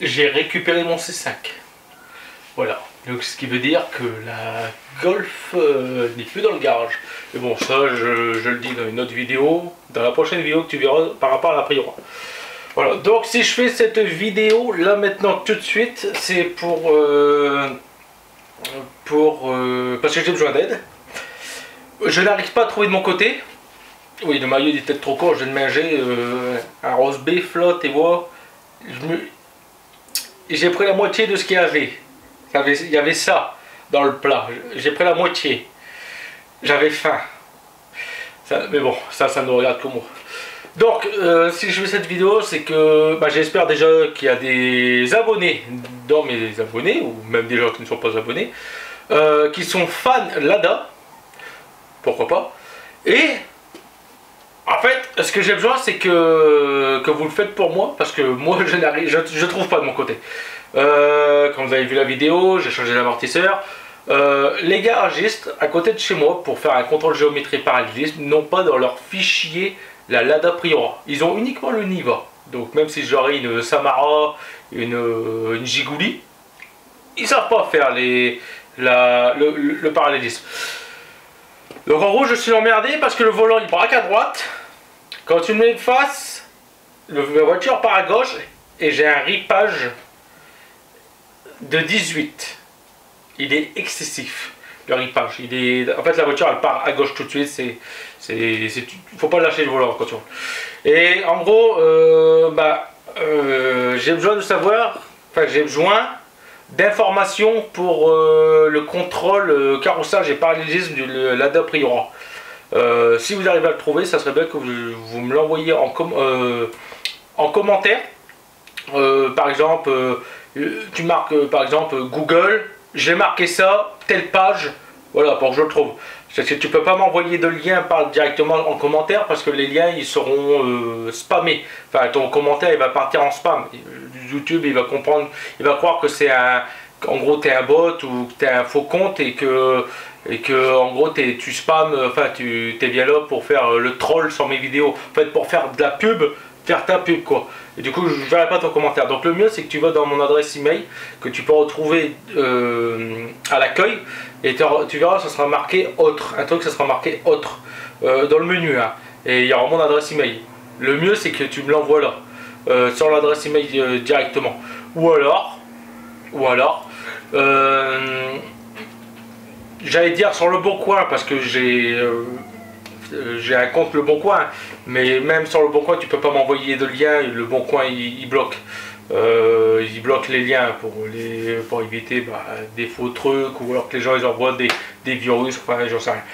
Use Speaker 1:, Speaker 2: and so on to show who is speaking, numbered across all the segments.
Speaker 1: j'ai récupéré mon C5. Voilà. Donc ce qui veut dire que la Golf n'est plus dans le garage. Mais bon, ça je le dis dans une autre vidéo, dans la prochaine vidéo que tu verras par rapport à la Priora. Voilà, donc si je fais cette vidéo là maintenant tout de suite, c'est parce que j'ai besoin d'aide. Je n'arrive pas à trouver de mon côté. Oui, le maillot il est peut-être trop court, je viens de manger un roast beef flotte et voilà. J'ai pris la moitié de ce qu'il y avait. Il y avait ça dans le plat. J'ai pris la moitié. J'avais faim. Mais bon, ça ne regarde que moi. Donc, si je fais cette vidéo, c'est que j'espère déjà qu'il y a des abonnés dans mes abonnés, ou même des gens qui ne sont pas abonnés, qui sont fans Lada. Pourquoi pas. Et, en fait, ce que j'ai besoin, c'est que vous le faites pour moi, parce que moi, je trouve pas de mon côté. Comme vous avez vu la vidéo, j'ai changé l'amortisseur. Les garagistes à côté de chez moi, pour faire un contrôle géométrie parallélisme, n'ont pas dans leur fichier la Lada Priora. Ils ont uniquement le Niva. Donc même si j'aurais une Samara, une Gigouli, ils savent pas faire le parallélisme. Donc en gros je suis emmerdé parce que le volant il braque à droite. Quand tu me mets de face, la voiture part à gauche et j'ai un ripage de 18. Il est excessif, le ripage. En fait la voiture elle part à gauche tout de suite. Faut pas lâcher le volant quand tu roules. Et en gros j'ai besoin de savoir, j'ai besoin d'informations pour le contrôle carrossage et parallélisme du Lada Priora. Si vous arrivez à le trouver, ça serait bien que vous me l'envoyiez en commentaire. Par exemple, tu marques par exemple Google, j'ai marqué ça, telle page, voilà, pour que je le trouve. Parce que tu peux pas m'envoyer de lien directement en commentaire parce que les liens ils seront spammés. Enfin, ton commentaire il va partir en spam. YouTube il va comprendre, il va croire que c'est en gros t'es un bot ou que t'es un faux compte et que en gros tu spams, enfin t'es bien là pour faire le troll sur mes vidéos. En fait pour faire de la pub, faire ta pub quoi. Et du coup je ne verrai pas ton commentaire. Donc le mieux c'est que tu vas dans mon adresse email que tu peux retrouver à l'accueil. Et tu verras, ça sera marqué autre. Un truc, ça sera marqué autre dans le menu. Hein. Et il y aura mon adresse email. Le mieux, c'est que tu me l'envoies là, sur l'adresse email directement. Ou alors, j'allais dire sur le Bon Coin parce que j'ai un compte Le Bon Coin. Mais même sur Le Bon Coin, tu peux pas m'envoyer de lien. Le Bon Coin, il bloque. Ils bloquent les liens pour éviter des faux trucs ou alors que les gens ils envoient des virus, enfin j'en sais rien.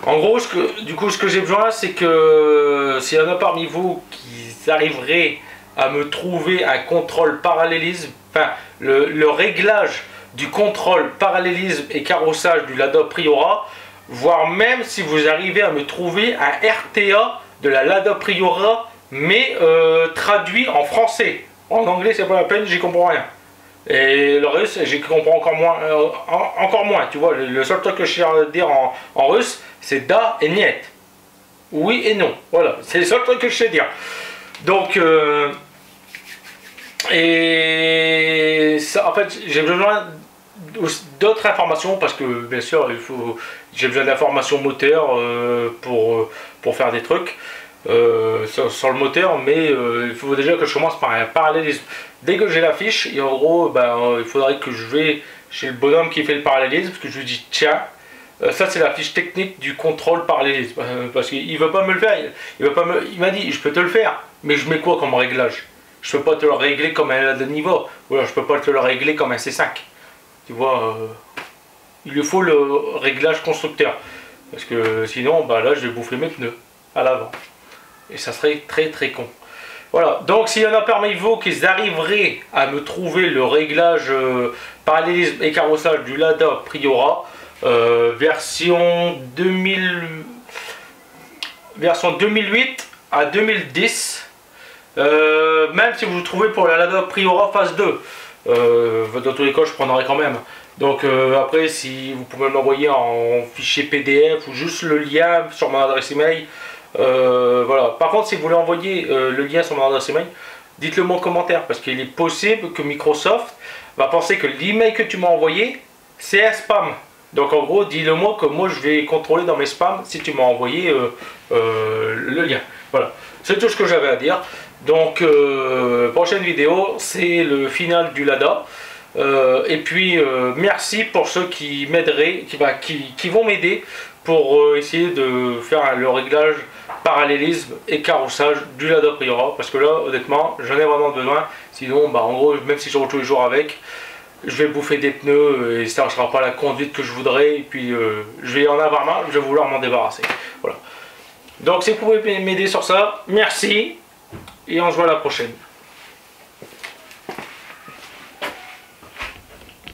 Speaker 1: En gros, ce que j'ai besoin, c'est que s'il y en a parmi vous qui arriveraient à me trouver un contrôle parallélisme, enfin le réglage du contrôle parallélisme et carrossage du Lada Priora, voire même si vous arrivez à me trouver un RTA de la Lada Priora mais traduit en français. En anglais, c'est pas la peine, j'y comprends rien. Et le russe, j'y comprends encore moins. Tu vois, le seul truc que je sais dire en russe, c'est da et niet. Oui et non. Voilà, c'est le seul truc que je sais dire. Donc, et ça, en fait, j'ai besoin d'autres informations parce que, bien sûr, j'ai besoin d'informations moteur pour faire des trucs. Sur le moteur, mais il faut déjà que je commence par un parallélisme. Dès que j'ai la fiche, et en gros, il faudrait que je vais chez le bonhomme qui fait le parallélisme, parce que je lui dis tiens, ça c'est la fiche technique du contrôle parallélisme, parce qu'il veut pas me le faire. Il m'a dit je peux te le faire, mais je mets quoi comme réglage? Je peux pas te le régler comme un Lada Niva, ou alors je peux pas te le régler comme un C5. Tu vois, il lui faut le réglage constructeur, parce que sinon, là, je vais bouffer mes pneus à l'avant. Et ça serait très très con. Voilà, donc s'il y en a parmi vous qui arriveraient à me trouver le réglage parallélisme et carrossage du Lada Priora version 2008 à 2010, même si vous le trouvez pour la Lada Priora phase 2, dans tous les cas je prendrai quand même. Donc après si vous pouvez m'envoyer en fichier PDF ou juste le lien sur mon adresse email. Voilà. Par contre, si vous voulez envoyer le lien sur mon adresse email, dites-le moi en commentaire, parce qu'il est possible que Microsoft va penser que l'email que tu m'as envoyé, c'est un spam. Donc en gros, dis-le moi que moi je vais contrôler dans mes spams si tu m'as envoyé le lien. Voilà, c'est tout ce que j'avais à dire. Donc prochaine vidéo, c'est le final du LADA. Et puis merci pour ceux qui m'aideraient, qui vont m'aider pour essayer de faire le réglage parallélisme et carrossage du LADA Priora, parce que là honnêtement j'en ai vraiment besoin, sinon bah, en gros même si je roule tous les jours avec, je vais bouffer des pneus et ça ne sera pas la conduite que je voudrais, et puis je vais en avoir marre, je vais vouloir m'en débarrasser. Voilà. Donc si vous pouvez m'aider sur ça, merci, et on se voit à la prochaine.